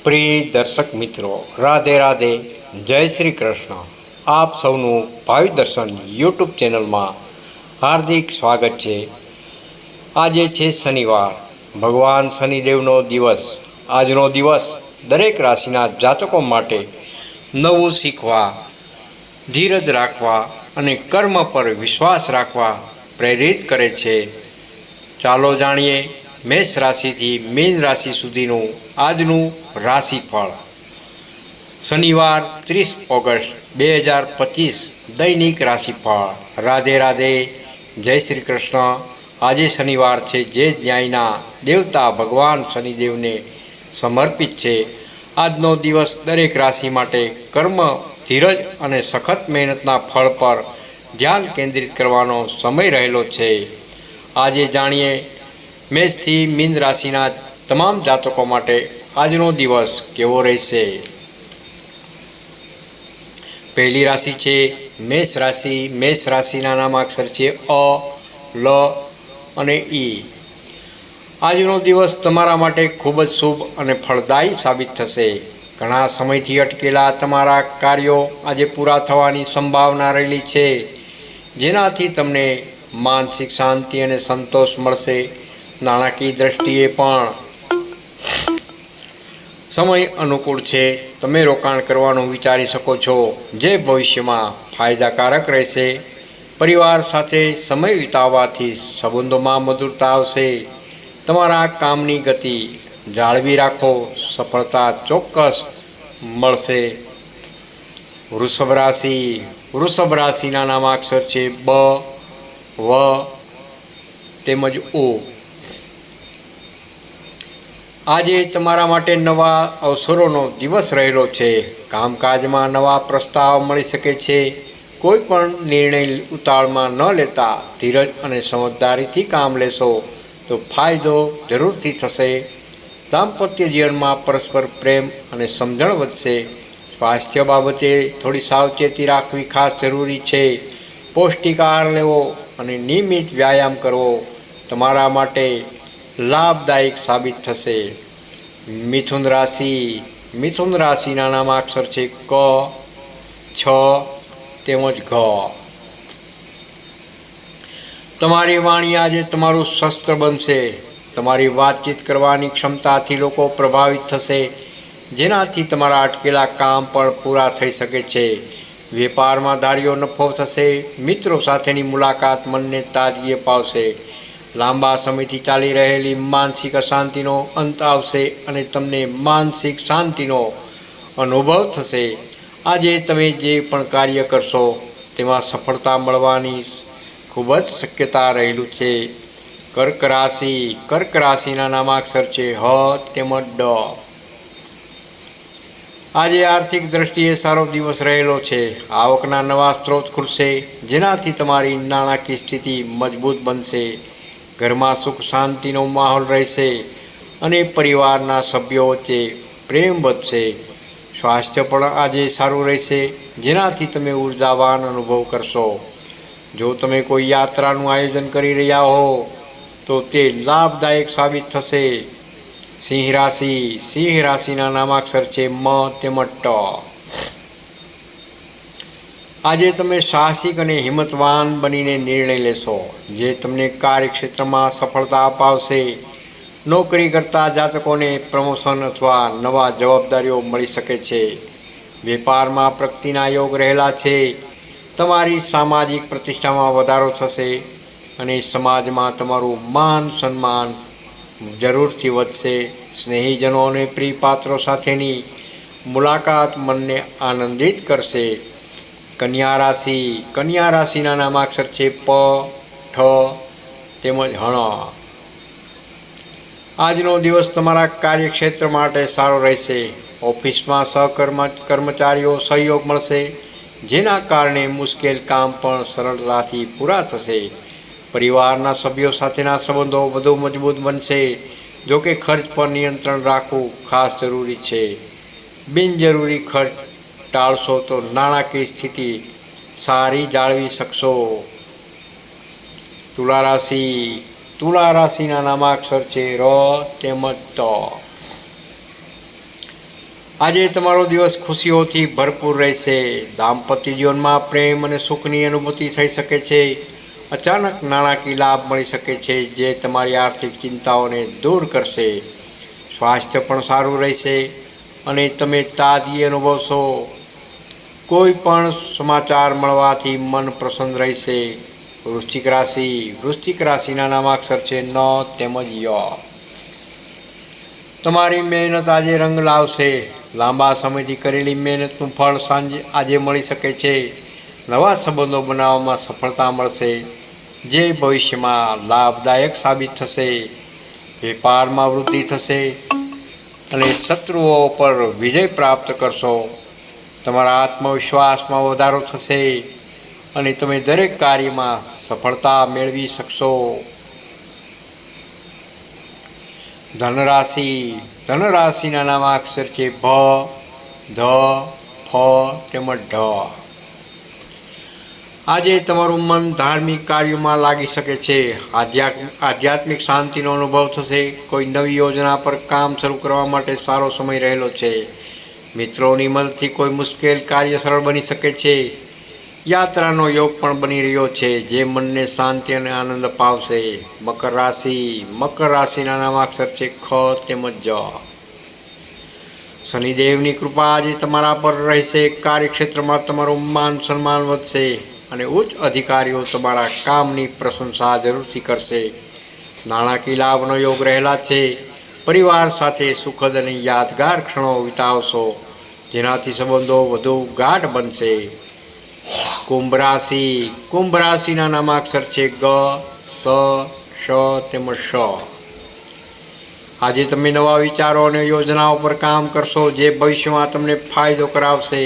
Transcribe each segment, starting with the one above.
પ્રિય દર્શક મિત્રો, રાધે રાધે, જય શ્રી કૃષ્ણ. આપ સૌનું ભાવિ દર્શન યુટ્યુબ ચેનલમાં હાર્દિક સ્વાગત છે. આજે છે શનિવાર, ભગવાન શનિદેવનો દિવસ. આજનો દિવસ દરેક રાશિના જાતકો માટે નવું શીખવા, ધીરજ રાખવા અને કર્મ પર વિશ્વાસ રાખવા પ્રેરિત કરે છે. ચાલો જાણીએ મેષ રાશિથી મીન રાશિ સુધીનું આજનું રાશિફળ. શનિવાર 30 ઓગસ્ટ 2025 દૈનિક રાશિફળ. રાધે રાધે, જય શ્રી કૃષ્ણ. આજે શનિવાર છે, જે ન્યાયના દેવતા ભગવાન શનિદેવને સમર્પિત છે. આજનો દિવસ દરેક રાશિ માટે કર્મ, ધીરજ અને સખત મહેનતના ફળ પર ધ્યાન કેન્દ્રિત કરવાનો સમય રહેલો છે. આજે જાણીએ મેષથી મીન રાશિના તમામ જાતકો માટે આજનો દિવસ કેવો રહેશે. પહેલી રાશિ છે મેષ રાશિ. મેષ રાશિના નામાક્ષર છે અ, લ અને ઈ. આજનો દિવસ તમારા માટે ખૂબ જ શુભ અને ફળદાયી સાબિત થશે. ઘણા સમયથી અટકેલા તમારા કાર્યો આજે પૂરા થવાની સંભાવના રહેલી છે, જેનાથી તમને માનસિક શાંતિ અને સંતોષ મળશે. નાણાકીય દ્રષ્ટિએ પણ સમય અનુકૂળ છે. તમે રોકાણ કરવાનું વિચારી શકો છો, જે ભવિષ્યમાં ફાયદાકારક રહેશે. પરિવાર સાથે સમય વિતાવવાથી સંબંધોમાં મધુરતા આવશે. તમારા કામની ગતિ જાળવી રાખો, સફળતા ચોક્કસ મળશે. વૃષભ રાશિ. વૃષભ રાશિના નામાક્ષર છે બ, વ તેમજ ઓ. આજે તમારા માટે નવા અવસરોનો દિવસ રહેલો છે. કામકાજમાં નવા પ્રસ્તાવ મળી શકે છે. કોઈ પણ નિર્ણય ઉતાવળમાં ન લેતા ધીરજ અને સમજદારીથી કામ લેશો તો ફાયદો જરૂરથી થશે. દાંપત્ય જીવનમાં પરસ્પર પ્રેમ અને સમજણ વધશે. સ્વાસ્થ્ય બાબતે થોડી સાવચેતી રાખવી ખાસ જરૂરી છે. પૌષ્ટિક આહાર લેવો અને નિયમિત વ્યાયામ કરવો તમારા માટે લાભદાયક સાબિત થશે. મિથુન રાશિ. મિથુન રાશિના નામાક્ષર છે ક, છ તેમજ ઘ. તમારી વાણી આજે તમારું શસ્ત્ર બનશે. તમારી વાતચીત કરવાની ક્ષમતાથી લોકો પ્રભાવિત થશે, જેનાથી તમારા અટકેલા કામ પણ પૂરા થઈ શકે છે. વેપારમાં ધાર્યો નફો થશે. મિત્રો સાથેની મુલાકાત મનને તાજગી અપાવશે. લાંબા સમયથી ચાલી રહેલી માનસિક અશાંતિનો અંત આવશે અને તમને માનસિક શાંતિનો અનુભવ થશે. આજે તમે જે પણ કાર્ય કરશો તેમાં સફળતા મળવાની ખૂબ જ શક્યતા રહેલું છે. કર્ક રાશિ. કર્ક રાશિના નામાક્ષર છે હ તેમજ ડ. આજે આર્થિક દ્રષ્ટિએ સારો દિવસ રહેલો છે. આવકના નવા સ્ત્રોત ખુલશે, જેનાથી તમારી નાણાકીય સ્થિતિ મજબૂત બનશે. ઘરમાં સુખ શાંતિનો માહોલ રહેશે અને પરિવારના સભ્યો વચ્ચે પ્રેમ વધશે. સ્વાસ્થ્ય પણ આજે સારું રહેશે, જેનાથી તમે ઉર્જાવાન અનુભવ કરશો. જો તમે કોઈ યાત્રાનું આયોજન કરી રહ્યા હો તો તે લાભદાયક સાબિત થશે. સિંહ રાશિ. સિંહ રાશિના નામાક્ષર છે મ તેમજ ટ. આજે તમે સાહસિક અને હિંમતવાન બનીને નિર્ણય લેશો, જે તમને કાર્યક્ષેત્રમાં સફળતા અપાવશે. નોકરી કરતા જાતકોને પ્રમોશન અથવા નવા જવાબદારીઓ મળી શકે છે. વેપારમાં પ્રગતિના યોગ રહેલા છે. તમારી સામાજિક પ્રતિષ્ઠામાં વધારો થશે અને સમાજમાં તમારું માન સન્માન જરૂરથી વધશે. સ્નેહીજનો અને પ્રિય પાત્રો સાથેની મુલાકાત મનને આનંદિત કરશે. કન્યા રાશિ. કન્યા રાશિના નામાક્ષર છે પ, ઠ તેમજ હણ. આજનો દિવસ તમારા કાર્યક્ષેત્ર માટે સારો રહેશે. ઓફિસમાં કર્મચારીઓ સહયોગ મળશે, જેના કારણે મુશ્કેલ કામ પણ સરળતાથી પૂરા થશે. પરિવારના સભ્યો સાથેના સંબંધો વધુ મજબૂત બનશે. જોકે ખર્ચ પર નિયંત્રણ રાખવું ખાસ જરૂરી છે. બિનજરૂરી ખર્ચ ટાળશો તો નાણાકીય સ્થિતિ સારી જાળવી શકશો. તુલા રાશિ. તુલા રાશિના નામાક્ષર છે ર તેમજ ત. આજે તમારો દિવસ ખુશીઓથી ભરપૂર રહેશે. દાંપત્ય જીવનમાં પ્રેમ અને સુખની અનુભૂતિ થઈ શકે છે. અચાનક નાણાકીય લાભ મળી શકે છે જે તમારી આર્થિક ચિંતાઓને દૂર કરશે. સ્વાસ્થ્ય પણ સારું રહેશે અને તમે તાજગી અનુભવશો. કોઈ પણ સમાચાર મળવાથી મન પ્રસન્ન રહેશે. વૃશ્ચિક રાશિના નામાક્ષર છે ન તેમજ ય. તમારી મહેનત આજે રંગ લાવશે. લાંબા સમયથી કરેલી મહેનતનું ફળ આજે મળી શકે છે. નવા સંબંધો બનાવવામાં સફળતા મળશે જે ભવિષ્યમાં લાભદાયક સાબિત થશે. વેપારમાં વૃદ્ધિ થશે અને શત્રુઓ પર વિજય પ્રાપ્ત કરશો. તમારા આત્મવિશ્વાસમાં વધારો થશે અને તમે દરેક કાર્યમાં સફળતા મેળવી શકશો. ધનરાશિના નામાક્ષર છે ભ, ધ, ફ તેમજ ઢ. આજે તમારું મન ધાર્મિક કાર્યોમાં લાગી શકે છે. આધ્યાત્મિક શાંતિનો અનુભવ થશે. કોઈ નવી યોજના પર કામ શરૂ કરવા માટે સારો સમય રહેલો છે. મિત્રોની મદદથી કોઈ મુશ્કેલ કાર્ય સરળ બની શકે છે. યાત્રાનો યોગ પણ બની રહ્યો છે જે મનને શાંતિ અને આનંદ અપાવશે. મકર રાશિના નામાક્ષર છે ખ તેમજ જ. શનિદેવની કૃપા આજે તમારા પર રહેશે. કાર્યક્ષેત્રમાં તમારું માન સન્માન વધશે અને ઉચ્ચ અધિકારીઓ તમારા કામની પ્રશંસા જરૂરથી કરશે. નાણાકીય લાભનો યોગ રહેલા છે. પરિવાર સાથે સુખદ અને યાદગાર ક્ષણો વિતાવશો જેનાથી સંબંધો વધુ ગાઢ બનશે. કુંભ રાશિના નામાક્ષર છે ગ, સ, શ તેમજ શ. આજે તમે નવા વિચારો અને યોજનાઓ પર કામ કરશો જે ભવિષ્યમાં તમને ફાયદો કરાવશે.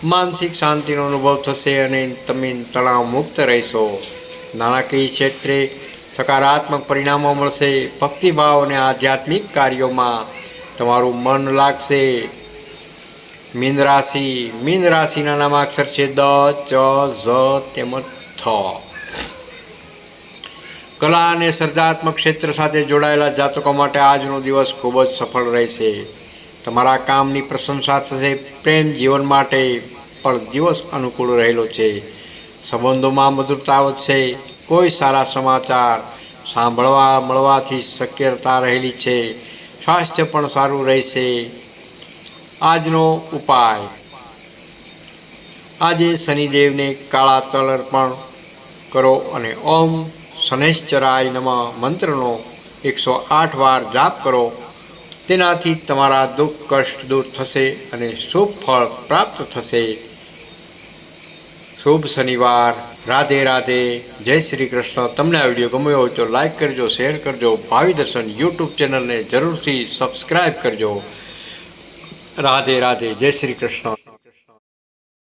માનસિક શાંતિનો અનુભવ થશે અને તમે તણાવ મુક્ત રહેશો. નાણાકીય ક્ષેત્રે સકારાત્મક પરિણામો મળશે. ભક્તિભાવ અને આધ્યાત્મિક કાર્યોમાં તમારું મન લાગશે. મીન રાશિના નામાક્ષર છે દ, ચ, ઝ તેમજ થ. કલા અને સર્જનાત્મક ક્ષેત્ર સાથે જોડાયેલા જાતકો માટે આજનો દિવસ ખૂબ જ સફળ રહેશે. તમારા કામની પ્રશંસા થશે. પ્રેમ જીવન માટે પણ દિવસ અનુકૂળ રહેલો છે. સંબંધોમાં મધુરતા વધશે. કોઈ સારા સમાચાર સાંભળવા મળવાથી શક્યતા રહેલી છે. સ્વાસ્થ્ય પણ સારું રહેશે. આજનો ઉપાય: આજે શનિદેવને કાળા તલ અર્પણ કરો અને ઓમ શનૈશ્ચરાય નમઃ મંત્રનો 108 વાર જાપ કરો. તેનાથી તમારા દુઃખ કષ્ટ દૂર થશે અને શુભ ફળ પ્રાપ્ત થશે. શુભ શનિવાર. રાધે રાધે. જય શ્રી કૃષ્ણ. તમને આ વિડીયો ગમ્યો હોય તો લાઈક કરજો, શેર કરજો. ભાવિ દર્શન યુટ્યુબ ચેનલને જરૂરથી સબસ્ક્રાઈબ કરજો. રાધે રાધે. જય શ્રી કૃષ્ણ.